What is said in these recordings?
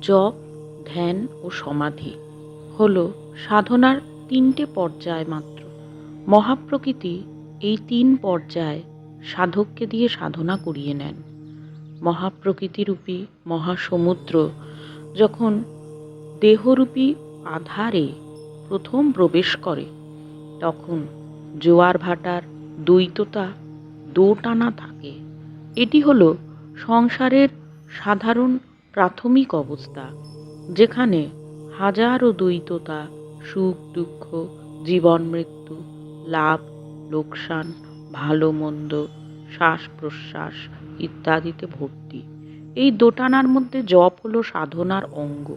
জপ, ধ্যান ও সমাধি হল সাধনার তিনটে পর্যায় মাত্র। মহাপ্রকৃতি এই তিন পর্যায়ে সাধককে দিয়ে সাধনা করিয়ে নেন। মহাপ্রকৃতিরূপী মহাসমুদ্র যখন দেহরূপী আধারে প্রথম প্রবেশ করে, তখন জোয়ার ভাটার দ্বৈততা দোটানা থাকে। এটি হল সংসারের সাধারণ প্রাথমিক অবস্থা, যেখানে হাজারো দ্বৈততা, সুখ দুঃখ, জীবন মৃত্যু, লাভ লোকসান, ভালো মন্দ, শ্বাস প্রশ্বাস ইত্যাদিতে ভর্তি। এই দোটানার মধ্যে জপ হলো সাধনার অঙ্গ।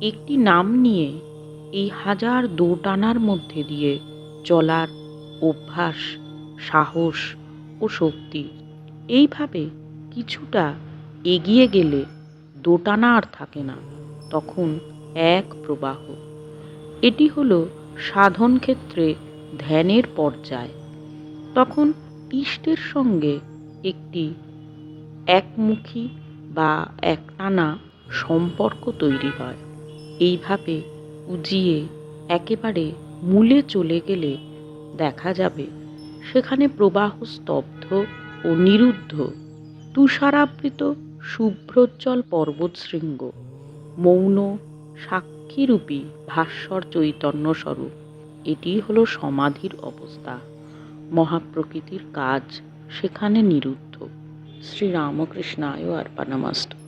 একটি নাম নিয়ে এই হাজার দোটানার মধ্যে দিয়ে চলার অভ্যাস, সাহস ও শক্তি। এইভাবে কিছুটা এগিয়ে গেলে দোটানা আর থাকে না, তখন এক প্রবাহ। এটি হলো সাধন ক্ষেত্রে ধ্যানের পর্যায়। তখন ইষ্টের সঙ্গে একটি একমুখী বা একটানা সম্পর্ক তৈরি হয়। এইভাবে উজিয়ে একেবারে মূলে চলে গেলে দেখা যাবে সেখানে প্রবাহ স্তব্ধ ও নিরুদ্ধ, তুষারাবৃত শুভ্রোজ্জ্বল পর্বতশৃঙ্গ, মৌন সাক্ষীরূপী ভাস্বর চৈতন্য স্বরূপ। এটি হলো সমাধির অবস্থা। মহাপ্রকৃতির কাজ সেখানে নিরুদ্ধ। শ্রীরামকৃষ্ণায় অর্পণমস্তু।